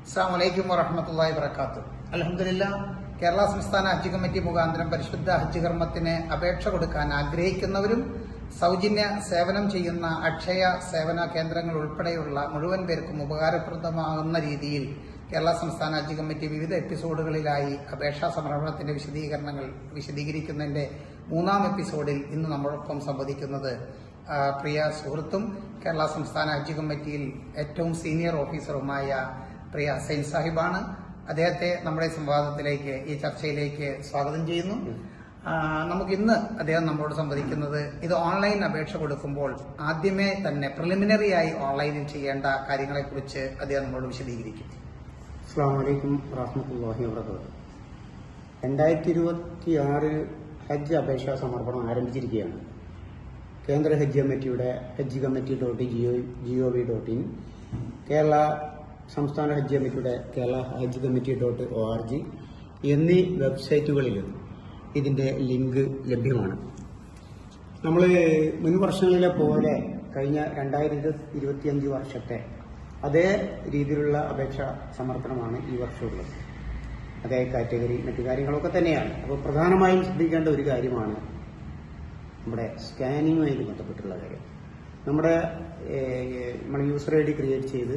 അസ്സലാമു അലൈക്കും വറഹ്മത്തുള്ളാഹി വബറകാതുഹു. അൽഹംദുലില്ലാഹ്, കേരള സംസ്ഥാന ഹജ്ജ് കമ്മിറ്റി മുഖാന്തരം പരിശുദ്ധ ഹജ്ജ് കർമ്മത്തിന് അപേക്ഷ കൊടുക്കാൻ ആഗ്രഹിക്കുന്നവരും സൗജന്യ സേവനം ചെയ്യുന്ന അക്ഷയ സേവന കേന്ദ്രങ്ങൾ ഉൾപ്പെടെയുള്ള മുഴുവൻ പേർക്കും ഉപകാരപ്രദമാകുന്ന രീതിയിൽ കേരള സംസ്ഥാന ഹജ്ജ് കമ്മിറ്റി വിവിധ എപ്പിസോഡുകളിലായി അപേക്ഷാ സമർപ്പണത്തിന്റെ വിശദീകരണങ്ങൾ വിശദീകരിക്കുന്നതിന്റെ 3-ാം എപ്പിസോഡിൽ ഇന്ന് നമ്മോടൊപ്പം സംവദിക്കുന്നത് പ്രിയ സുഹൃത്തും കേരള സംസ്ഥാന ഹജ്ജ് കമ്മിറ്റിയിൽ ഏറ്റവും സീനിയർ ഓഫീസറുമായ പ്രിയ ഹസൈൻ സാഹിബാണ്. അദ്ദേഹത്തെ നമ്മുടെ സംവാദത്തിലേക്ക്, ഈ ചർച്ചയിലേക്ക് സ്വാഗതം ചെയ്യുന്നു. നമുക്കിന്ന് അദ്ദേഹം നമ്മളോട് സംവദിക്കുന്നത് ഇത് ഓൺലൈൻ അപേക്ഷ കൊടുക്കുമ്പോൾ ആദ്യമേ തന്നെ പ്രിലിമിനറി ആയി ഓൺലൈനിൽ ചെയ്യേണ്ട കാര്യങ്ങളെക്കുറിച്ച് അദ്ദേഹം നമ്മളോട് വിശദീകരിക്കും. അസ്സലാമു അലൈക്കും വറഹ്മത്തുള്ളാഹി വബറകാതുഹു. 2026 ഹജ്ജ് അപേക്ഷാ സമർപ്പണം ആരംഭിച്ചിരിക്കുകയാണ്. കേന്ദ്ര ഹജ്ജ് കമ്മിറ്റിയുടെ hajj.gov.in, കേരള സംസ്ഥാന ഹജ്ജ് കമ്മിറ്റിയുടെ കേരള ഹജ്ജ് കമ്മിറ്റി .org എന്നീ വെബ്സൈറ്റുകളിൽ ഇതിന്റെ ലിങ്ക് ലഭ്യമാണ്. നമ്മൾ മുൻ വർഷങ്ങളിലെ പോലെ കഴിഞ്ഞ 2025 വർഷത്തെ അതേ രീതിയിലുള്ള അപേക്ഷാ സമർപ്പണമാണ് ഈ വർഷമുള്ളത്. അതേ കാറ്റഗറി മറ്റു കാര്യങ്ങളൊക്കെ തന്നെയാണ്. അപ്പോൾ പ്രധാനമായും ശ്രദ്ധിക്കേണ്ട ഒരു കാര്യമാണ് നമ്മുടെ സ്കാനിങ്ങുമായി ബന്ധപ്പെട്ടുള്ള കാര്യം. നമ്മുടെ യൂസർ ഐ ഡി ക്രിയേറ്റ് ചെയ്ത്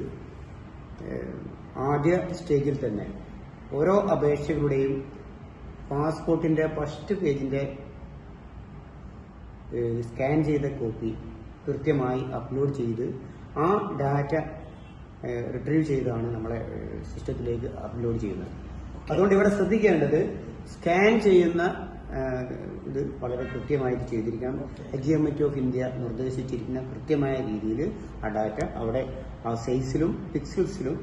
ആദ്യ സ്റ്റേജിൽ തന്നെ ഓരോ അപേക്ഷകളുടെയും പാസ്പോർട്ടിന്റെ ഫസ്റ്റ് പേജിന്റെ സ്കാൻ ചെയ്ത കോപ്പി കൃത്യമായി അപ്ലോഡ് ചെയ്ത് ആ ഡാറ്റ റിട്രീവ് ചെയ്താണ് നമ്മളെ സിസ്റ്റത്തിലേക്ക് അപ്ലോഡ് ചെയ്യുന്നത്. അതുകൊണ്ട് ഇവിടെ ശ്രദ്ധിക്കേണ്ടത് സ്കാൻ ചെയ്യുന്ന ഇത് വളരെ കൃത്യമായിട്ട് ചെയ്തിരിക്കണം. ഹജ്ജ് കമ്മിറ്റി ഓഫ് ഇന്ത്യ നിർദ്ദേശിച്ചിരിക്കുന്ന കൃത്യമായ രീതിയിൽ ആ ഡാറ്റ അവിടെ ആ സൈസിലും പിക്സൽസിലും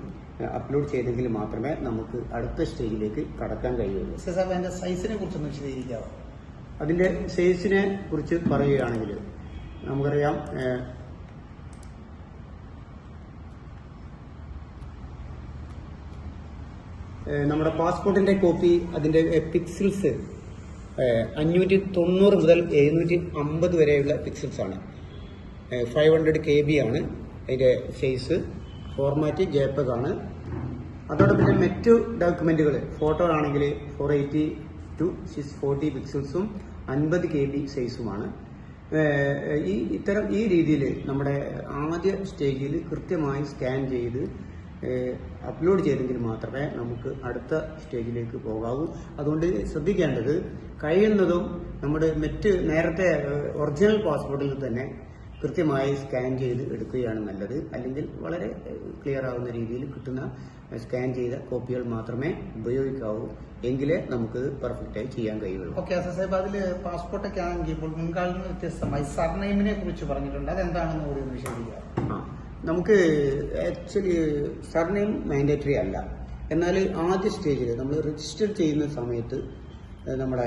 അപ്ലോഡ് ചെയ്തെങ്കിൽ മാത്രമേ നമുക്ക് അടുത്ത സ്റ്റേജിലേക്ക് കടക്കാൻ കഴിയുള്ളൂ. അതിന്റെ സൈസിനെ കുറിച്ചൊന്ന് വിശദീകരിക്കാമോ? അതിന്റെ സൈസിനെ കുറിച്ച് പറയുകയാണെങ്കിൽ നമുക്കറിയാം, നമ്മുടെ പാസ്പോർട്ടിന്റെ കോപ്പി അതിന്റെ പിക്സൽസ് 590 മുതൽ 750 വരെയുള്ള പിക്സൽസ് ആണ്. 500 KB ആണ് അതിന്റെ സൈസ്. ഫോർമാറ്റ് JPEG ആണ്. അതോടൊപ്പം മറ്റു ഡോക്യുമെന്റുകൾ, ഫോട്ടോ ആണെങ്കിൽ 480 to 640 പിക്സൽസും 50 KB സൈസുമാണ്. ഈ രീതിയിൽ നമ്മുടെ ആദ്യ സ്റ്റേജിൽ കൃത്യമായി സ്കാൻ ചെയ്ത് അപ്ലോഡ് ചെയ്തെങ്കിൽ മാത്രമേ നമുക്ക് അടുത്ത സ്റ്റേജിലേക്ക് പോകാവൂ. അതുകൊണ്ട് ശ്രദ്ധിക്കേണ്ടത് കഴിയുന്നതും നമ്മുടെ നേരത്തെ ഒറിജിനൽ പാസ്പോർട്ടിൽ തന്നെ കൃത്യമായി സ്കാൻ ചെയ്ത് എടുക്കുകയാണ് നല്ലത്. അല്ലെങ്കിൽ വളരെ ക്ലിയർ ആവുന്ന രീതിയിൽ കിട്ടുന്ന സ്കാൻ ചെയ്ത കോപ്പികൾ മാത്രമേ ഉപയോഗിക്കാവൂ. എങ്കിലേ നമുക്ക് പെർഫെക്റ്റായി ചെയ്യാൻ കഴിയുള്ളൂ. ഓക്കെ സാഹിബ്, അതിൽ പാസ്പോർട്ടൊക്കെ ആണെങ്കിൽ മുൻകാലിൽ നിന്ന് വ്യത്യസ്തമായി സർനെയിമിനെ കുറിച്ച് പറഞ്ഞിട്ടുണ്ട്. അതെന്താണെന്ന് കൂടി ഒന്ന് വിശദീകരിക്കാം. നമുക്ക് ആക്ച്വലി സർനെയിം മാൻഡേറ്ററി അല്ല. എന്നാൽ ആദ്യ സ്റ്റേജിൽ നമ്മൾ രജിസ്റ്റർ ചെയ്യുന്ന സമയത്ത് നമ്മുടെ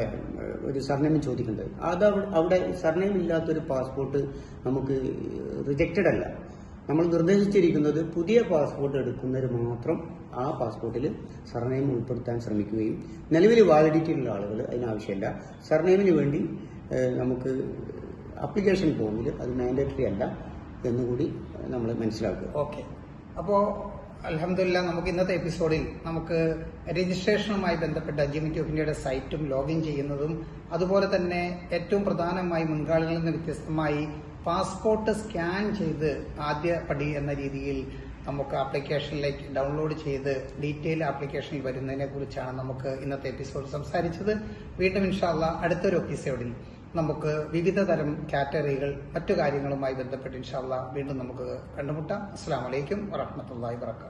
ഒരു സർനെയിം ചോദിക്കേണ്ടത്, അത് അവിടെ സർനെയിം ഇല്ലാത്തൊരു പാസ്പോർട്ട് നമുക്ക് റിജക്റ്റഡ് അല്ല. നമ്മൾ നിർദ്ദേശിച്ചിരിക്കുന്നത് പുതിയ പാസ്പോർട്ട് എടുക്കുന്നവർ മാത്രം ആ പാസ്പോർട്ടിൽ സർനെയിം ഉൾപ്പെടുത്താൻ ശ്രമിക്കുകയും നിലവിൽ വാലിഡിറ്റി ഉള്ള ആളുകൾ അതിനാവശ്യമില്ല. സർനെയിമിന് വേണ്ടി നമുക്ക് ആപ്ലിക്കേഷൻ ഫോമിൽ അത് മാൻഡേറ്ററി അല്ല എന്നുകൂടി നമ്മൾ മനസ്സിലാക്കുക. ഓക്കെ, അപ്പോൾ അൽഹംദുലില്ലാ, നമുക്ക് ഇന്നത്തെ എപ്പിസോഡിൽ നമുക്ക് രജിസ്ട്രേഷനുമായി ബന്ധപ്പെട്ട ഹജ്ജ് കമ്മിറ്റി ഓഫ് ഇന്ത്യയുടെ സൈറ്റും ലോഗിൻ ചെയ്യുന്നതും, അതുപോലെ തന്നെ ഏറ്റവും പ്രധാനമായി മുൻകാലങ്ങളിൽ നിന്ന് വ്യത്യസ്തമായി പാസ്പോർട്ട് സ്കാൻ ചെയ്ത് ആദ്യ പടി എന്ന രീതിയിൽ നമുക്ക് ആപ്ലിക്കേഷനിലേക്ക് ഡൗൺലോഡ് ചെയ്ത് ഡീറ്റെയിൽ ആപ്ലിക്കേഷനിൽ വരുന്നതിനെ കുറിച്ചാണ് നമുക്ക് ഇന്നത്തെ എപ്പിസോഡ് സംസാരിച്ചത്. വീണ്ടും ഇൻഷാ അല്ലാ അടുത്തൊരു എപ്പിസോഡിൽ നമുക്ക് വിവിധ തരം കാറ്റഗറികൾ മറ്റു കാര്യങ്ങളുമായി ബന്ധപ്പെട്ട് ഇൻഷാ അല്ലാ വീണ്ടും നമുക്ക് കണ്ടുമുട്ടാം. അസ്സലാമു അലൈക്കും വറഹ്മത്തുള്ളാഹി വബറകാതുഹു.